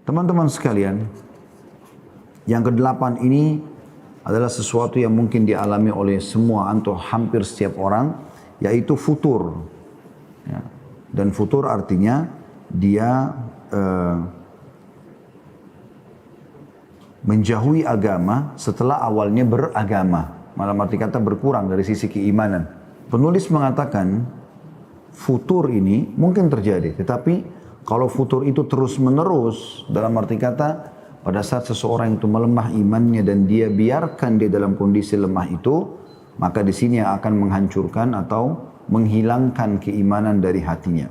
Teman-teman sekalian, yang kedelapan ini adalah sesuatu yang mungkin dialami oleh semua atau hampir setiap orang, yaitu futur. Ya. Dan futur artinya dia menjauhi agama setelah awalnya beragama. Malam arti kata berkurang dari sisi keimanan. Penulis mengatakan futur ini mungkin terjadi, tetapi kalau futur itu terus menerus, dalam arti kata pada saat seseorang itu melemah imannya dan dia biarkan dia dalam kondisi lemah itu, maka di sini yang akan menghancurkan atau menghilangkan keimanan dari hatinya.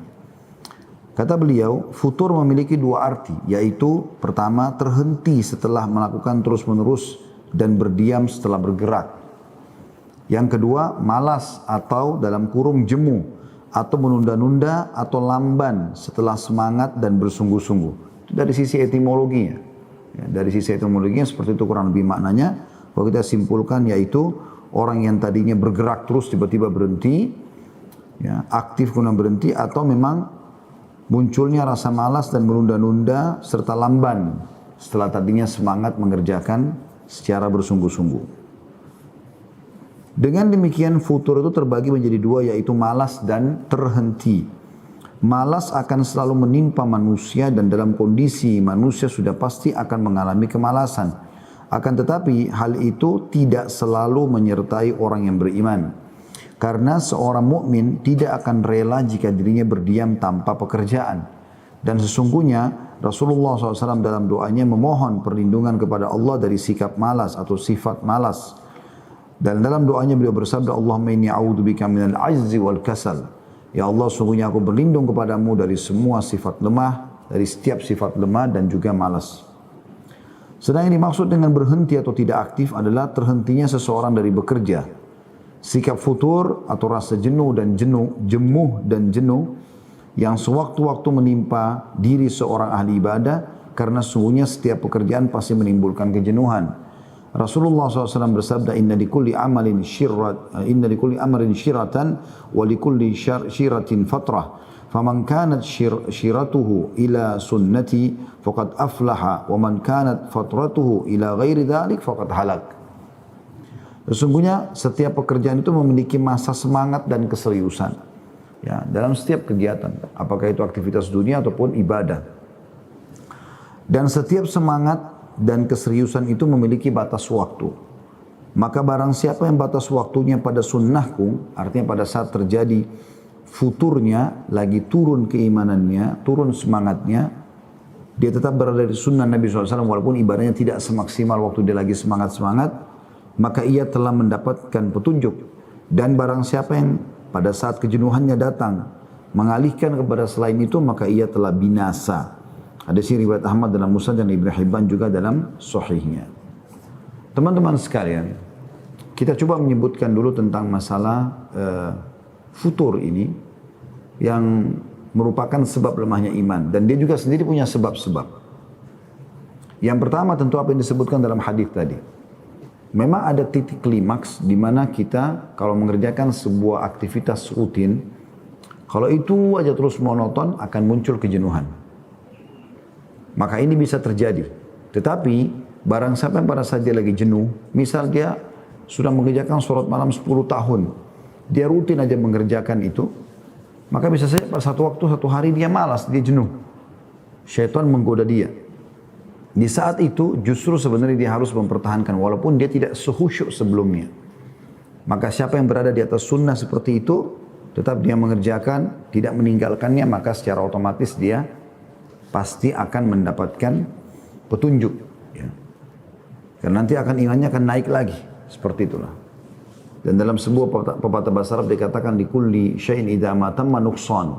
Kata beliau, futur memiliki dua arti, yaitu pertama terhenti setelah melakukan terus menerus dan berdiam setelah bergerak. Yang kedua malas atau dalam kurung jemu, atau menunda-nunda atau lamban setelah semangat dan bersungguh-sungguh. Itu dari sisi etimologinya. Ya, dari sisi etimologinya seperti itu kurang lebih maknanya. Kalau kita simpulkan yaitu orang yang tadinya bergerak terus tiba-tiba berhenti, ya, aktif kemudian berhenti, atau memang munculnya rasa malas dan menunda-nunda serta lamban setelah tadinya semangat mengerjakan secara bersungguh-sungguh. Dengan demikian futur itu terbagi menjadi dua, yaitu malas dan terhenti. Malas akan selalu menimpa manusia dan dalam kondisi manusia sudah pasti akan mengalami kemalasan. Akan tetapi hal itu tidak selalu menyertai orang yang beriman. Karena seorang mukmin tidak akan rela jika dirinya berdiam tanpa pekerjaan. Dan sesungguhnya Rasulullah SAW dalam doanya memohon perlindungan kepada Allah dari sikap malas atau sifat malas. Dan dalam doanya beliau bersabda, Allahumma inni a'udzubika minal ajzi wal kasal. Ya Allah, sungguhnya aku berlindung kepadamu dari semua sifat lemah, dari setiap sifat lemah dan juga malas. Sedang yang dimaksud dengan berhenti atau tidak aktif adalah terhentinya seseorang dari bekerja. Sikap futur atau rasa jenuh dan jemuh dan jenuh yang sewaktu-waktu menimpa diri seorang ahli ibadah, karena sungguhnya setiap pekerjaan pasti menimbulkan kejenuhan. Rasulullah SAW bersabda, inna likulli amalin syiratan wa likulli syiratin fatrah. Faman kanat syiratuhu ila sunnati faqad aflaha wa man kanat fatratuhu ila ghairi dhalik faqad halak. Sesungguhnya setiap pekerjaan itu memiliki masa semangat dan keseriusan. Ya, dalam setiap kegiatan, apakah itu aktivitas dunia ataupun ibadah. Dan setiap semangat dan keseriusan itu memiliki batas waktu. Maka barang siapa yang batas waktunya pada sunnahku, artinya pada saat terjadi futurnya, lagi turun keimanannya, turun semangatnya, dia tetap berada di sunnah Nabi SAW walaupun ibadahnya tidak semaksimal waktu dia lagi semangat-semangat, maka ia telah mendapatkan petunjuk. Dan barang siapa yang pada saat kejenuhannya datang mengalihkan kepada selain itu, maka ia telah binasa. Ada riwayat Ahmad dalam Musnad dan Ibnu Hibban juga dalam Sahihnya. Teman-teman sekalian, kita coba menyebutkan dulu tentang masalah futur ini yang merupakan sebab lemahnya iman, dan dia juga sendiri punya sebab-sebab. Yang pertama tentu apa yang disebutkan dalam hadis tadi. Memang ada titik klimaks di mana kita kalau mengerjakan sebuah aktivitas rutin, kalau itu aja terus monoton akan muncul kejenuhan. Maka ini bisa terjadi. Tetapi barang siapa yang pada saat dia lagi jenuh, misal dia sudah mengerjakan sholat malam 10 tahun, dia rutin aja mengerjakan itu, maka bisa saja pada satu hari dia malas, dia jenuh. Syaitan menggoda dia. Di saat itu justru sebenarnya dia harus mempertahankan walaupun dia tidak sehusyuk sebelumnya. Maka siapa yang berada di atas sunnah seperti itu, tetap dia mengerjakan, tidak meninggalkannya, maka secara otomatis dia pasti akan mendapatkan petunjuk. Ya. Karena nanti imannya akan naik lagi. Seperti itulah. Dan dalam sebuah pepatah bahasa Arab dikatakan, likulli syai'in idza ma tamma nuqsan.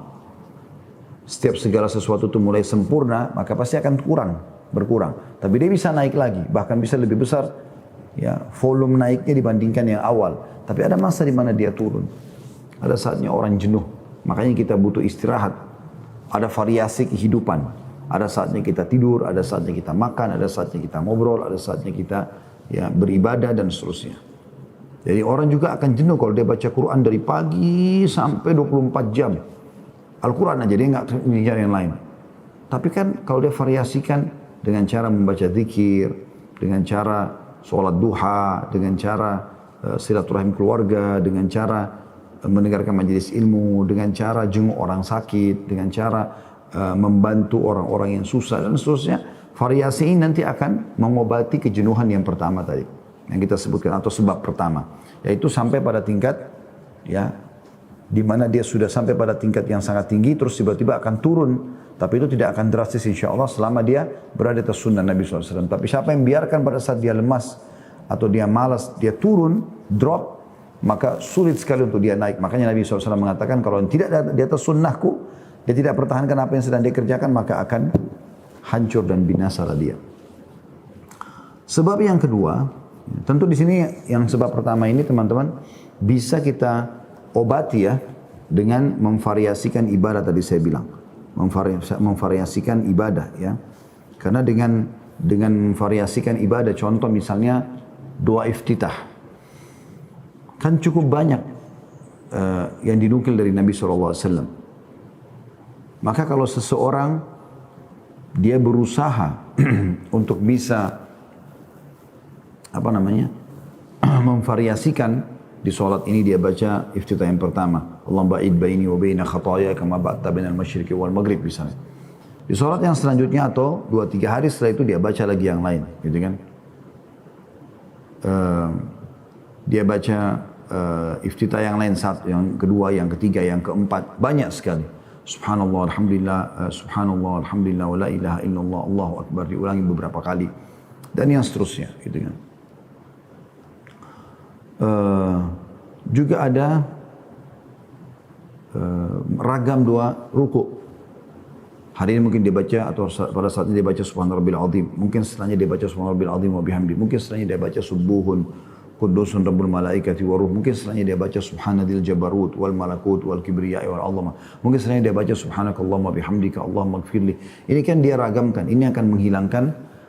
Setiap segala sesuatu itu mulai sempurna, maka pasti akan berkurang. Tapi dia bisa naik lagi, bahkan bisa lebih besar. Ya, volume naiknya dibandingkan yang awal. Tapi ada masa di mana dia turun. Ada saatnya orang jenuh. Makanya kita butuh istirahat. Ada variasi kehidupan. Ada saatnya kita tidur, ada saatnya kita makan, ada saatnya kita ngobrol, ada saatnya kita beribadah dan seterusnya. Jadi orang juga akan jenuh kalau dia baca Quran dari pagi sampai 24 jam. Al-Quran aja, dia nggak mengejar yang lain. Tapi kan kalau dia variasikan dengan cara membaca zikir, dengan cara sholat duha, dengan cara silaturahim keluarga, dengan cara mendengarkan majelis ilmu, dengan cara jenguk orang sakit, dengan cara membantu orang-orang yang susah dan seterusnya. Variasi ini nanti akan mengobati kejenuhan yang pertama tadi, yang kita sebutkan atau sebab pertama, yaitu sampai pada tingkat ya di mana dia sudah sampai pada tingkat yang sangat tinggi, terus tiba-tiba akan turun. Tapi itu tidak akan drastis insya Allah selama dia berada di atas sunnah Nabi SAW. Tapi siapa yang biarkan pada saat dia lemas atau dia malas, dia turun, drop, maka sulit sekali untuk dia naik. Makanya Nabi SAW mengatakan kalau tidak di atas sunnahku, dia tidak pertahankan apa yang sedang dia kerjakan, maka akan hancur dan binasalah dia. Sebab yang kedua, tentu di sini yang sebab pertama ini teman-teman bisa kita obati ya dengan memvariasikan ibadah tadi saya bilang. Memvariasikan ibadah ya. Karena dengan memvariasikan ibadah, contoh misalnya doa iftitah. Kan cukup banyak yang dinukil dari Nabi SAW. Maka kalau seseorang dia berusaha untuk bisa memvariasikan di sholat ini, dia baca iftitah yang pertama, Allahumma ba'id baini wa baina khataya kama ba'adta bainal masyriqi wal maghrib misalnya. Di sholat yang selanjutnya atau 2-3 hari setelah itu dia baca lagi yang lain, gitu kan? Dia baca iftitah yang lain, satu, yang kedua, yang ketiga, yang keempat, banyak sekali. Subhanallah, alhamdulillah, wa la ilaha illallah, Allahu akbar, diulangi beberapa kali. Dan yang seterusnya, gitu kan. Juga ada ragam doa ruku. Hari ini mungkin dia baca, atau pada saat ini dia baca Subhana Rabbil Azim. Mungkin setelahnya dia baca Subhana Rabbil Azim wa bihamdi. Mungkin setelahnya dia baca Subuhun Qudusun Rabbul Malaikati wa Ruh. Mungkin setelahnya dia baca Subhanadil Jabarut wal Malakut wal Kibriyai wal Azamah. Mungkin setelahnya dia baca Subhanakallahumma bihamdika Allahumma gfirli. Ini kan dia ragamkan. Ini akan menghilangkan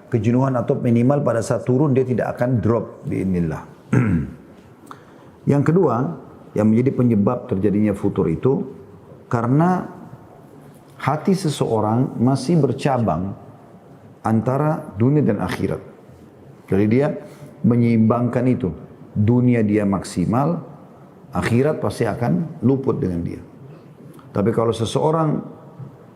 kejenuhan atau minimal pada saat turun dia tidak akan drop biidznillah. Yang kedua, yang menjadi penyebab terjadinya futur itu karena hati seseorang masih bercabang antara dunia dan akhirat. Jadi dia menyeimbangkan itu. Dunia dia maksimal, akhirat pasti akan luput dengan dia. Tapi kalau seseorang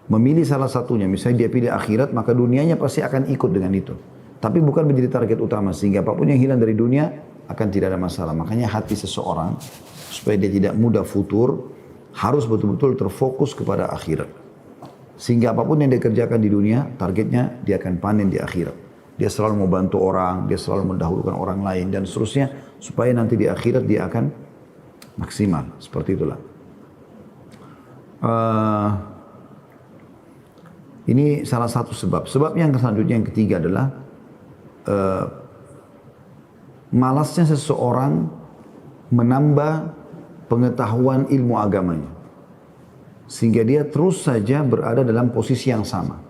memilih salah satunya, misalnya dia pilih akhirat, maka dunianya pasti akan ikut dengan itu. Tapi bukan menjadi target utama, sehingga apapun yang hilang dari dunia akan tidak ada masalah. Makanya hati seseorang, supaya dia tidak mudah futur, harus betul-betul terfokus kepada akhirat. Sehingga apapun yang dia kerjakan di dunia, targetnya dia akan panen di akhirat. Dia selalu mau bantu orang, dia selalu mendahulukan orang lain, dan seterusnya, supaya nanti di akhirat dia akan maksimal. Seperti itulah. Ini salah satu sebab. Sebab yang selanjutnya, yang ketiga adalah malasnya seseorang menambah pengetahuan ilmu agamanya. Sehingga dia terus saja berada dalam posisi yang sama.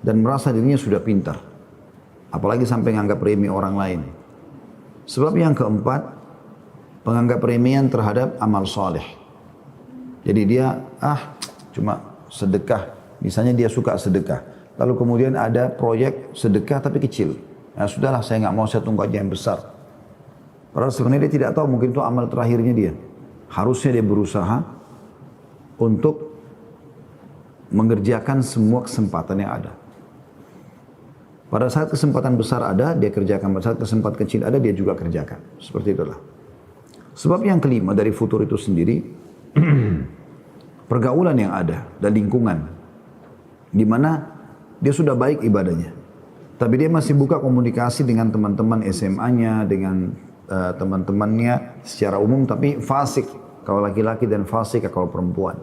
Dan merasa dirinya sudah pintar. Apalagi sampai menganggap remeh orang lain. Sebab yang keempat, penganggap remehan terhadap amal soleh. Jadi dia, cuma sedekah. Misalnya dia suka sedekah. Lalu kemudian ada proyek sedekah tapi kecil. Nah sudahlah, saya nggak mau, saya tunggu aja yang besar. Padahal sebenarnya dia tidak tahu, mungkin itu amal terakhirnya dia. Harusnya dia berusaha untuk mengerjakan semua kesempatan yang ada. Pada saat kesempatan besar ada, dia kerjakan. Pada saat kesempatan kecil ada, dia juga kerjakan. Seperti itulah. Sebab yang kelima dari futur itu sendiri, pergaulan yang ada dan lingkungan. Di mana dia sudah baik ibadahnya. Tapi dia masih buka komunikasi dengan teman-teman SMA-nya, dengan teman-temannya secara umum, tapi fasik kalau laki-laki dan fasik kalau perempuan.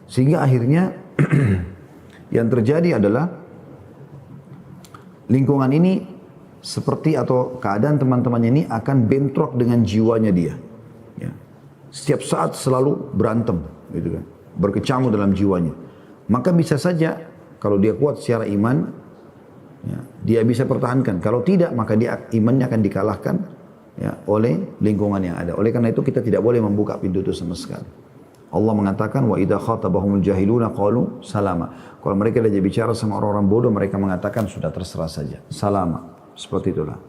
Sehingga akhirnya yang terjadi adalah lingkungan ini seperti atau keadaan teman-temannya ini akan bentrok dengan jiwanya dia. Ya. Setiap saat selalu berantem, gitu kan, berkecamuk dalam jiwanya. Maka bisa saja kalau dia kuat secara iman, ya, dia bisa pertahankan. Kalau tidak, maka dia imannya akan dikalahkan ya, oleh lingkungan yang ada. Oleh karena itu kita tidak boleh membuka pintu itu sama sekali. Allah mengatakan wa idza khatabahumul jahiluna qalu salama. Kalau mereka sudah bicara sama orang-orang bodoh, mereka mengatakan sudah terserah saja. Salama. Seperti itulah.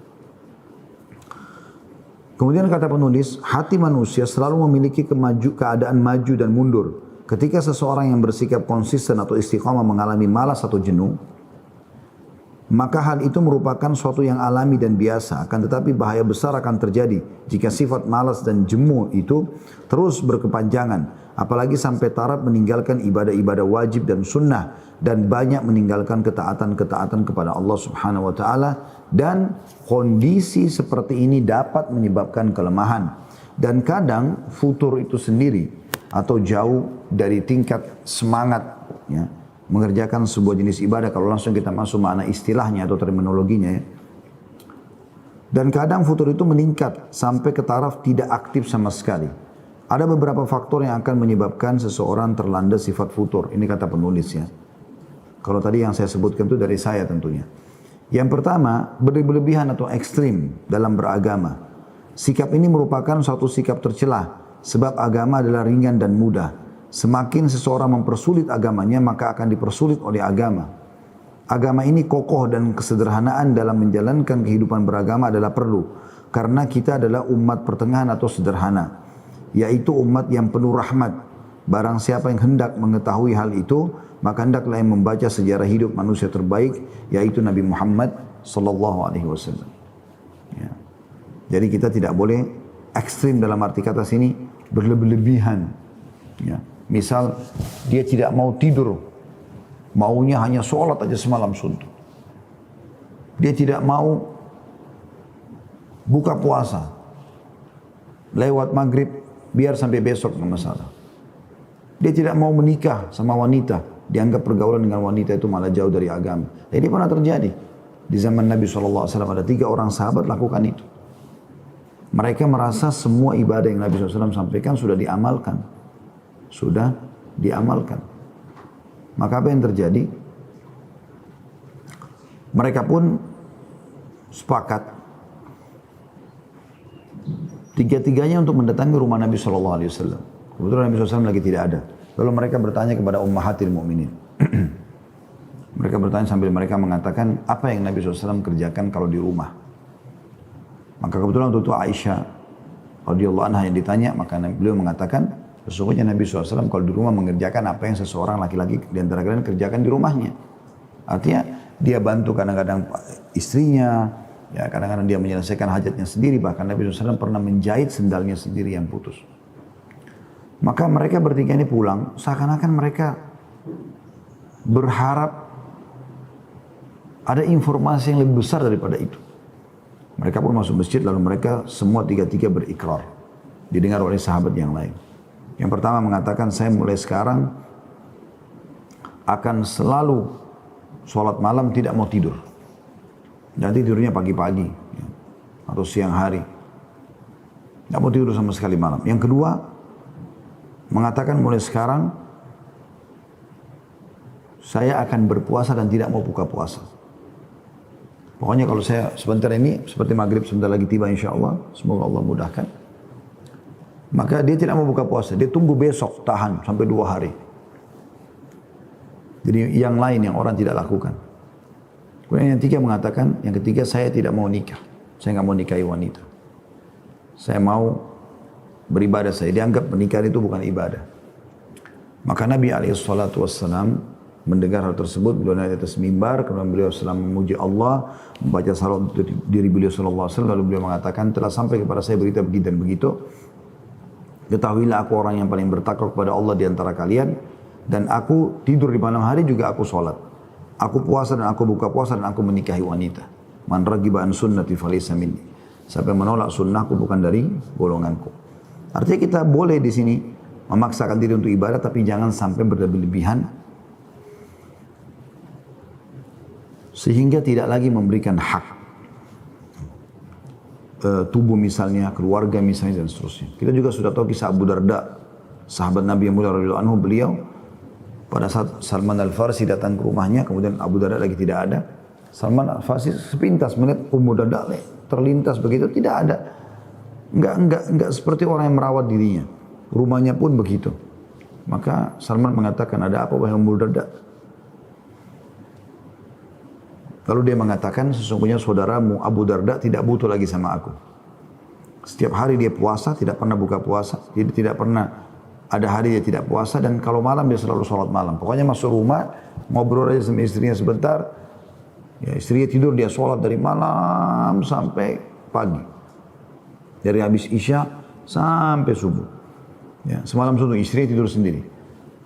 Kemudian kata penulis, hati manusia selalu memiliki keadaan maju dan mundur. Ketika seseorang yang bersikap konsisten atau istiqamah mengalami malas atau jenuh, maka hal itu merupakan suatu yang alami dan biasa. Akan tetapi bahaya besar akan terjadi jika sifat malas dan jemu itu terus berkepanjangan. Apalagi sampai taraf meninggalkan ibadah-ibadah wajib dan sunnah. Dan banyak meninggalkan ketaatan-ketaatan kepada Allah subhanahu wa ta'ala. Dan kondisi seperti ini dapat menyebabkan kelemahan. Dan kadang futur itu sendiri atau jauh dari tingkat semangat, ya, mengerjakan sebuah jenis ibadah kalau langsung kita masuk makna istilahnya atau terminologinya, ya. Dan kadang futur itu meningkat sampai ke taraf tidak aktif sama sekali. Ada beberapa faktor yang akan menyebabkan seseorang terlanda sifat futur. Ini kata penulis, ya. Kalau tadi yang saya sebutkan itu dari saya tentunya. Yang pertama, berlebihan atau ekstrim dalam beragama. Sikap ini merupakan suatu sikap tercelah sebab agama adalah ringan dan mudah. Semakin seseorang mempersulit agamanya, maka akan dipersulit oleh agama. Agama ini kokoh dan kesederhanaan dalam menjalankan kehidupan beragama adalah perlu. Karena kita adalah umat pertengahan atau sederhana. Yaitu umat yang penuh rahmat. Barang siapa yang hendak mengetahui hal itu, maka hendaklah yang membaca sejarah hidup manusia terbaik, yaitu Nabi Muhammad SAW. Ya. Jadi kita tidak boleh ekstrim dalam arti kata sini, berlebihan. Ya. Misal dia tidak mau tidur, maunya hanya sholat aja semalam suntuk. Dia tidak mau buka puasa, lewat maghrib biar sampai besok nggak masalah. Dia tidak mau menikah sama wanita, dianggap pergaulan dengan wanita itu malah jauh dari agama. Ini pernah terjadi di zaman Nabi SAW. Ada 3 orang sahabat lakukan itu. Mereka merasa semua ibadah yang Nabi SAW sampaikan sudah diamalkan. Sudah diamalkan. Maka apa yang terjadi? Mereka pun sepakat. Tiga-tiganya untuk mendatangi rumah Nabi SAW. Kebetulan Nabi SAW lagi tidak ada. Lalu mereka bertanya kepada ummahatil mu'minin. Mereka bertanya sambil mereka mengatakan, apa yang Nabi SAW kerjakan kalau di rumah? Maka kebetulan waktu itu Aisyah radhiyallahu anha yang ditanya, maka beliau mengatakan, sesungguhnya Nabi SAW kalau di rumah mengerjakan apa yang seseorang laki-laki di antara kalian kerjakan di rumahnya. Artinya dia bantu kadang-kadang istrinya, ya kadang-kadang dia menyelesaikan hajatnya sendiri. Bahkan Nabi SAW pernah menjahit sendalnya sendiri yang putus. Maka mereka bertiga ini pulang, seakan-akan mereka berharap ada informasi yang lebih besar daripada itu. Mereka pun masuk masjid, lalu mereka semua tiga-tiga berikrar. Didengar oleh sahabat yang lain. Yang pertama mengatakan, saya mulai sekarang akan selalu sholat malam tidak mau tidur. Nanti tidurnya pagi-pagi ya, atau siang hari. Tidak mau tidur sama sekali malam. Yang kedua, mengatakan mulai sekarang saya akan berpuasa dan tidak mau buka puasa. Pokoknya kalau saya sebentar ini, seperti maghrib sebentar lagi tiba insya Allah, semoga Allah mudahkan. Maka dia tidak mau buka puasa, dia tunggu besok, tahan sampai 2 hari. Jadi yang lain yang orang tidak lakukan. Kemudian yang ketiga mengatakan, yang ketiga saya tidak mau nikah. Saya nggak mau nikahi wanita. Saya mau beribadah saja. Dianggap pernikahan itu bukan ibadah. Maka Nabi SAW mendengar hal tersebut, beliau naik atas mimbar, kemudian beliau SAW memuji Allah, membaca salam untuk diri beliau SAW, lalu beliau mengatakan, telah sampai kepada saya berita begitu dan begitu. Ketahuilah aku orang yang paling bertakwa kepada Allah di antara kalian, dan aku tidur di malam hari juga aku sholat. Aku puasa dan aku buka puasa dan aku menikahi wanita. Man ragiba an sunnati falaysa minni. Siapa yang menolak sunnahku bukan dari golonganku. Artinya kita boleh di sini memaksakan diri untuk ibadah, tapi jangan sampai berlebihan sehingga tidak lagi memberikan hak tubuh misalnya, keluarga misalnya dan seterusnya. Kita juga sudah tahu kisah Abu Darda, sahabat Nabi yang mulia radhiyallahu anhu. Beliau pada saat Salman Al-Farsi datang ke rumahnya, kemudian Abu Darda lagi tidak ada. Salman Al-Farsi sepintas melihat Ummu Darda terlintas begitu, tidak ada. Enggak seperti orang yang merawat dirinya. Rumahnya pun begitu. Maka Salman mengatakan, ada apa wahai Abu Darda? Lalu dia mengatakan, sesungguhnya saudaramu Abu Darda tidak butuh lagi sama aku. Setiap hari dia puasa, tidak pernah buka puasa. Jadi tidak pernah ada hari dia tidak puasa, dan kalau malam dia selalu sholat malam. Pokoknya masuk rumah, ngobrol aja sama istrinya sebentar. Ya, istrinya tidur, dia sholat dari malam sampai pagi. Dari habis Isya sampai subuh. Ya, semalam suntuk istrinya tidur sendiri.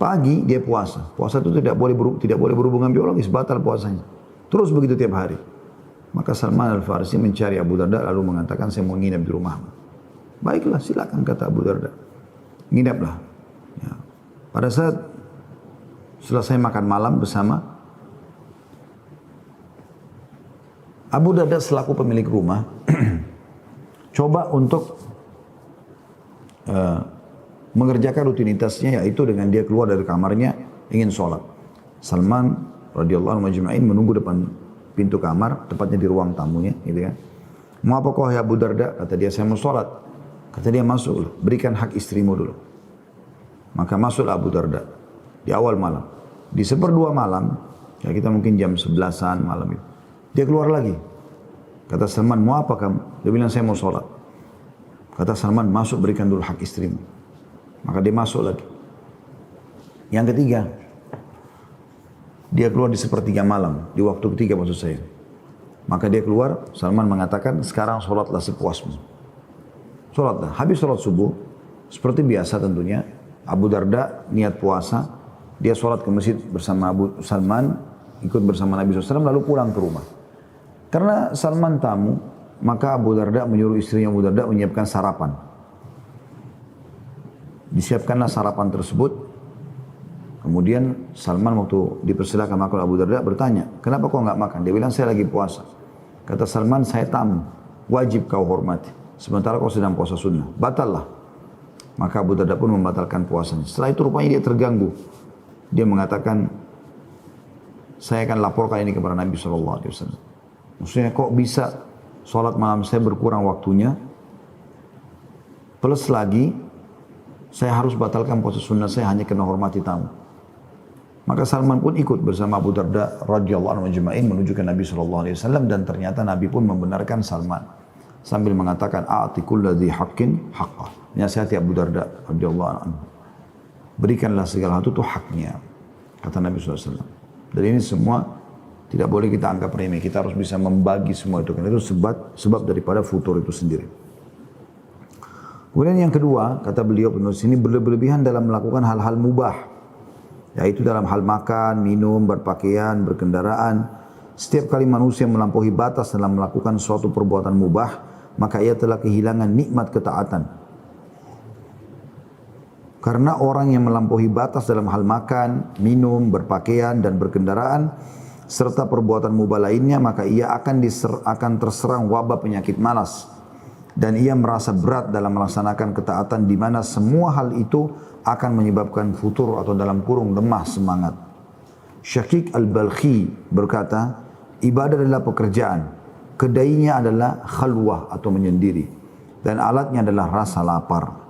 Pagi dia puasa. Puasa itu tidak boleh berhubungan biologis, batal puasanya. Terus begitu tiap hari. Maka Salman Al-Farisi mencari Abu Darda lalu mengatakan, saya mau nginap di rumahmu. Baiklah, silakan, kata Abu Darda. Nginaplah. Ya. Pada saat selesai makan malam bersama, Abu Darda selaku pemilik rumah coba untuk mengerjakan rutinitasnya, yaitu dengan dia keluar dari kamarnya ingin sholat. Salman radhiyallahu anhu majma'in menunggu depan pintu kamar, tepatnya di ruang tamunya, gitu kan. Mau apa kau ya Abu Darda? Kata dia, saya mau sholat. Kata dia, masuk dulu, berikan hak istrimu dulu. Maka masuklah Abu Darda di awal malam. Di seperdua malam, ya kita mungkin jam 11-an malam itu, dia keluar lagi. Kata Salman, mau apa kamu? Dia bilang, saya mau sholat. Kata Salman, masuk, berikan dulu hak istrimu. Maka dia masuk lagi. Yang ketiga, dia keluar di sepertiga malam, di waktu ketiga maksud saya. Maka dia keluar, Salman mengatakan, sekarang sholatlah sepuasmu. Sholatlah. Habis sholat subuh, seperti biasa tentunya, Abu Darda niat puasa, dia sholat ke masjid bersama Abu Salman, ikut bersama Nabi SAW, lalu pulang ke rumah. Karena Salman tamu, maka Abu Darda menyuruh istrinya Abu Darda menyiapkan sarapan. Disiapkanlah sarapan tersebut. Kemudian Salman waktu dipersilakan makan, Abu Darda bertanya, kenapa kau nggak makan? Dia bilang, saya lagi puasa. Kata Salman, saya tamu, wajib kau hormati. Sementara kau sedang puasa sunnah, batallah. Maka Abu Darda pun membatalkan puasanya. Setelah itu rupanya dia terganggu. Dia mengatakan, saya akan laporkan ini kepada Nabi SAW. Maksudnya kok bisa sholat malam saya berkurang waktunya, plus lagi saya harus batalkan puasa sunnah saya hanya karena hormati tamu. Maka Salman pun ikut bersama Abu Darda radhiyallahu anhu majma'in menuju ke Nabi SAW, dan ternyata Nabi pun membenarkan Salman sambil mengatakan, a'ti kulladzi haqqin haqqah. Nasihati Abu Darda radhiyallahu anhu. Berikanlah segala sesuatu haknya, kata Nabi SAW. Dan ini semua tidak boleh kita anggap remeh. Kita harus bisa membagi semua itu, karena itu sebab daripada futur itu sendiri. Kemudian yang kedua, kata beliau penulis ini, berlebihan dalam melakukan hal-hal mubah, yaitu dalam hal makan, minum, berpakaian, berkendaraan. Setiap kali manusia melampaui batas dalam melakukan suatu perbuatan mubah, maka ia telah kehilangan nikmat ketaatan. Karena orang yang melampaui batas dalam hal makan, minum, berpakaian, dan berkendaraan, serta perbuatan mubah lainnya, maka ia akan terserang wabah penyakit malas. Dan ia merasa berat dalam melaksanakan ketaatan, di mana semua hal itu akan menyebabkan futur atau dalam kurung lemah semangat. Syakik Al-Balkhi berkata, ibadah adalah pekerjaan, kedainya adalah khalwah atau menyendiri, dan alatnya adalah rasa lapar.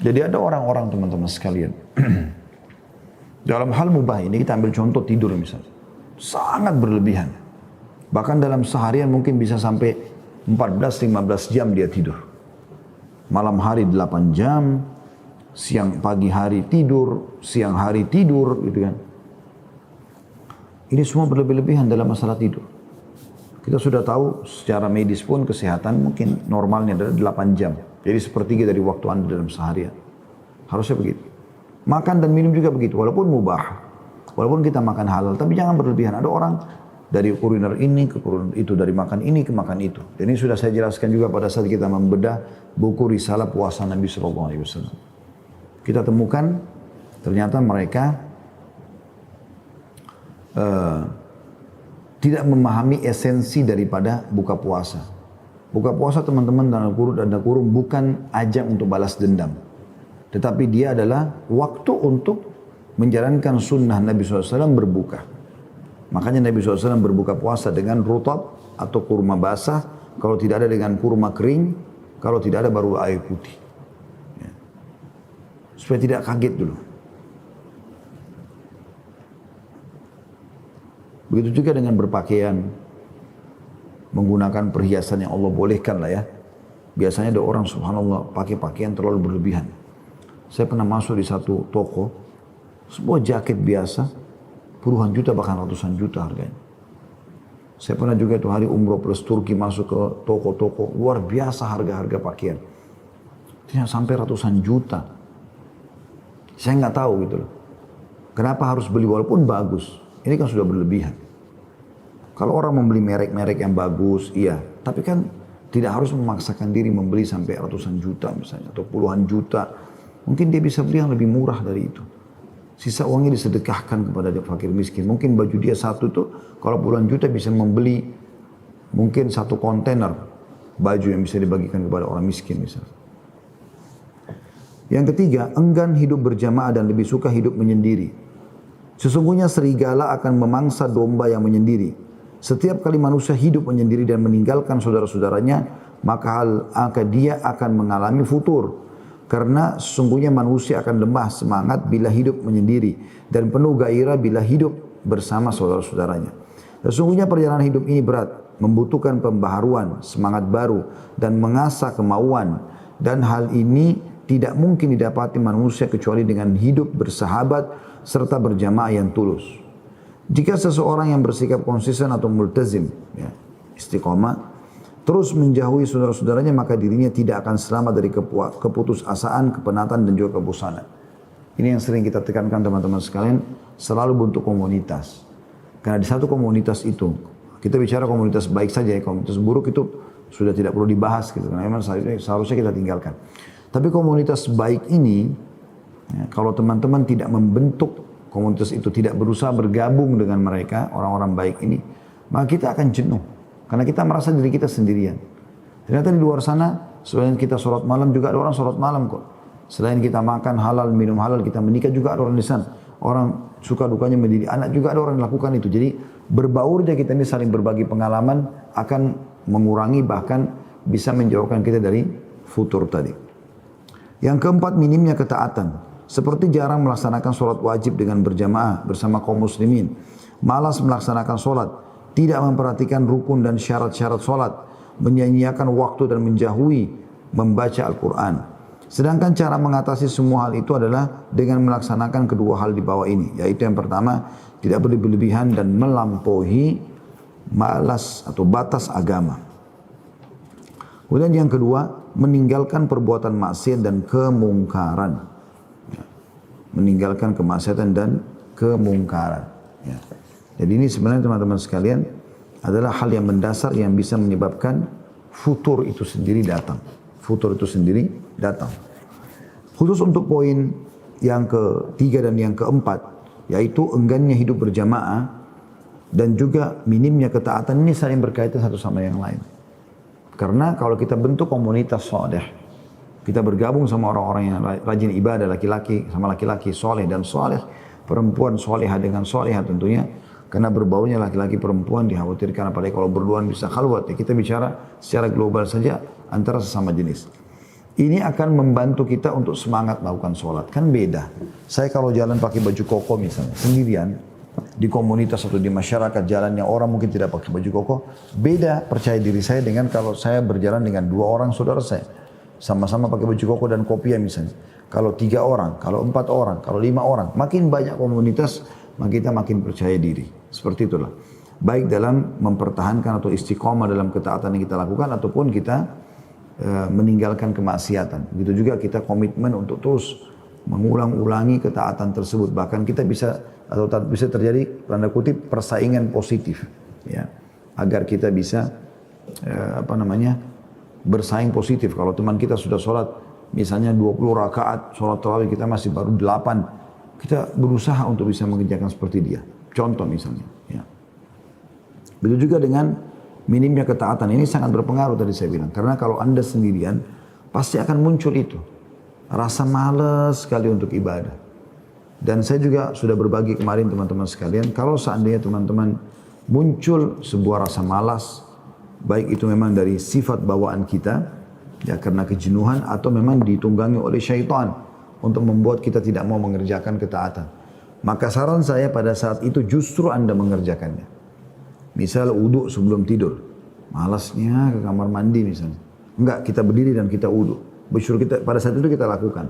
Jadi ada orang-orang teman-teman sekalian, dalam hal mubah ini kita ambil contoh tidur misalnya, sangat berlebihan. Bahkan dalam seharian mungkin bisa sampai 14-15 jam dia tidur. Malam hari 8 jam, pagi hari tidur, siang hari tidur, gitu kan. Ini semua berlebih-lebihan dalam masalah tidur. Kita sudah tahu secara medis pun kesehatan mungkin normalnya adalah 8 jam. Jadi sepertiga dari waktu Anda dalam seharian. Harusnya begitu. Makan dan minum juga begitu, walaupun mubah. Walaupun kita makan halal, tapi jangan berlebihan. Ada orang dari kuliner ini ke kuliner itu, dari makan ini ke makan itu. Dan ini sudah saya jelaskan juga pada saat kita membedah buku Risalah Puasa Nabi SAW. Kita temukan ternyata mereka tidak memahami esensi daripada buka puasa. Buka puasa teman-teman dan kurung bukan ajang untuk balas dendam. Tetapi dia adalah waktu untuk menjalankan sunnah Nabi SAW berbuka. Makanya Nabi SAW berbuka puasa dengan rutab atau kurma basah kalau tidak ada dengan kurma kering, kalau tidak ada baru air putih. Ya. Supaya tidak kaget dulu. Begitu juga dengan berpakaian, menggunakan perhiasan yang Allah bolehkan lah ya. Biasanya ada orang subhanallah pakai pakaian terlalu berlebihan. Saya pernah masuk di satu toko, sebuah jaket biasa, puluhan juta bahkan ratusan juta harganya. Saya pernah juga itu hari umroh plus Turki masuk ke toko-toko, luar biasa harga-harga pakaian. Tidak sampai ratusan juta. Saya nggak tahu gitu loh. Kenapa harus beli walaupun bagus? Ini kan sudah berlebihan. Kalau orang membeli merek-merek yang bagus, iya. Tapi kan tidak harus memaksakan diri membeli sampai ratusan juta misalnya, atau puluhan juta. Mungkin dia bisa beli yang lebih murah dari itu. Sisa uangnya disedekahkan kepada dia fakir miskin. Mungkin baju dia satu tuh, kalau puluhan juta bisa membeli mungkin satu kontainer baju yang bisa dibagikan kepada orang miskin misalnya. Yang ketiga, enggan hidup berjamaah dan lebih suka hidup menyendiri. Sesungguhnya serigala akan memangsa domba yang menyendiri. Setiap kali manusia hidup menyendiri dan meninggalkan saudara-saudaranya, maka dia akan mengalami futur. Karena sesungguhnya manusia akan lemah semangat bila hidup menyendiri dan penuh gairah bila hidup bersama saudara-saudaranya. Sesungguhnya perjalanan hidup ini berat, membutuhkan pembaharuan, semangat baru dan mengasah kemauan. Dan hal ini tidak mungkin didapati manusia kecuali dengan hidup bersahabat serta berjamaah yang tulus. Jika seseorang yang bersikap konsisten atau multazim, ya, istiqomah, terus menjauhi saudara-saudaranya, maka dirinya tidak akan selamat dari keputusasaan, kepenatan dan juga kebosanan. Ini yang sering kita tekankan teman-teman sekalian, selalu bentuk komunitas. Karena di satu komunitas itu, kita bicara komunitas baik saja ya, komunitas buruk itu sudah tidak perlu dibahas gitu. Karena memang seharusnya kita tinggalkan. Tapi komunitas baik ini, ya, kalau teman-teman tidak membentuk komunitas itu, tidak berusaha bergabung dengan mereka, orang-orang baik ini, maka kita akan jenuh. Karena kita merasa diri kita sendirian. Ternyata di luar sana, selain kita sholat malam juga ada orang sholat malam kok. Selain kita makan halal, minum halal, kita menikah juga ada orang di sana. Orang suka dukanya mendidik anak juga ada orang yang lakukan itu. Jadi berbaurnya kita ini saling berbagi pengalaman akan mengurangi bahkan bisa menjauhkan kita dari futur tadi. Yang keempat, minimnya ketaatan. Seperti jarang melaksanakan sholat wajib dengan berjamaah bersama kaum muslimin. Malas melaksanakan sholat. Tidak memperhatikan rukun dan syarat-syarat sholat. Menyanyiakan waktu dan menjauhi membaca Al-Quran. Sedangkan cara mengatasi semua hal itu adalah dengan melaksanakan kedua hal di bawah ini. Yaitu yang pertama, tidak berlebihan dan melampaui malas atau batas agama. Kemudian yang kedua, meninggalkan perbuatan maksiat dan kemungkaran. Meninggalkan kemaksiatan dan kemungkaran. Ya. Jadi ini sebenarnya teman-teman sekalian adalah hal yang mendasar yang bisa menyebabkan futur itu sendiri datang. Futur itu sendiri datang. Khusus untuk poin yang ketiga dan yang keempat, yaitu enggannya hidup berjamaah dan juga minimnya ketaatan, ini saling berkaitan satu sama yang lain. Karena kalau kita bentuk komunitas saleh, kita bergabung sama orang-orang yang rajin ibadah, laki-laki sama laki-laki, soleh dan soleh, perempuan soleha dengan soleha tentunya, karena berbaurnya laki-laki perempuan dikhawatirkan, apalagi kalau berduaan bisa khalwat. Ya, kita bicara secara global saja antara sesama jenis. Ini akan membantu kita untuk semangat melakukan sholat. Kan beda. Saya kalau jalan pakai baju koko misalnya, sendirian, di komunitas atau di masyarakat jalan yang orang mungkin tidak pakai baju koko, beda percaya diri saya dengan kalau saya berjalan dengan dua orang saudara saya. Sama-sama pakai baju koko dan kopiah misalnya. Kalau 3 orang, kalau 4 orang, kalau 5 orang, makin banyak komunitas, maka kita makin percaya diri. Seperti itulah. Baik dalam mempertahankan atau istiqomah dalam ketaatan yang kita lakukan, ataupun kita meninggalkan kemaksiatan. Begitu juga kita komitmen untuk terus mengulang-ulangi ketaatan tersebut. Bahkan kita bisa atau bisa terjadi tanda kutip persaingan positif, ya, agar kita bisa bersaing positif. Kalau teman kita sudah sholat misalnya 20 rakaat sholat tarawih, kita masih baru 8, kita berusaha untuk bisa mengerjakan seperti dia. Contoh misalnya. Ya. Begitu juga dengan minimnya ketaatan. Ini sangat berpengaruh tadi saya bilang. Karena kalau Anda sendirian, pasti akan muncul itu. Rasa malas sekali untuk ibadah. Dan saya juga sudah berbagi kemarin teman-teman sekalian, kalau seandainya teman-teman muncul sebuah rasa malas, baik itu memang dari sifat bawaan kita, ya karena kejenuhan, atau memang ditunggangi oleh syaitan untuk membuat kita tidak mau mengerjakan ketaatan. Maka saran saya pada saat itu justru Anda mengerjakannya. Misal wudu sebelum tidur, malasnya ke kamar mandi misalnya. Enggak, kita berdiri dan kita wudu. Pada saat itu kita lakukan.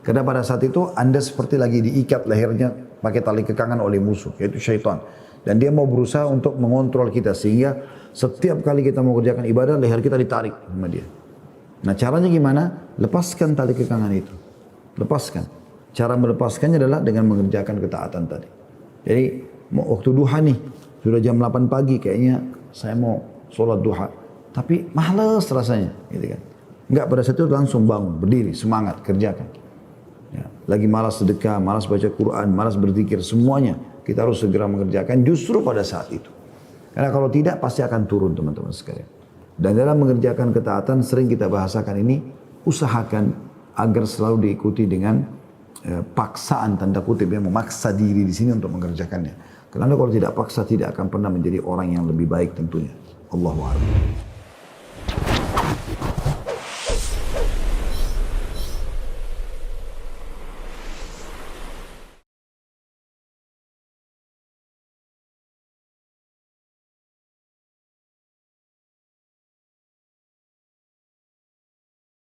Karena pada saat itu Anda seperti lagi diikat lehernya pakai tali kekangan oleh musuh, yaitu syaitan. Dan dia mau berusaha untuk mengontrol kita, sehingga setiap kali kita mau kerjakan ibadah, leher kita ditarik sama dia. Nah caranya gimana? Lepaskan tali kekangan itu. Lepaskan. Cara melepaskannya adalah dengan mengerjakan ketaatan tadi. Jadi waktu duha nih, sudah jam 8 pagi kayaknya saya mau sholat duha. Tapi malas rasanya. Gitu kan. Enggak, pada saat itu langsung bangun, berdiri, semangat, kerjakan. Ya, lagi malas sedekah, malas baca Quran, malas berzikir, semuanya kita harus segera mengerjakan justru pada saat itu. Karena kalau tidak pasti akan turun teman-teman sekalian. Dan dalam mengerjakan ketaatan sering kita bahasakan ini, usahakan agar selalu diikuti dengan paksaan tanda kutip, yang memaksa diri di sini untuk mengerjakannya. Karena kalau tidak paksa tidak akan pernah menjadi orang yang lebih baik tentunya. Allahu a'lam.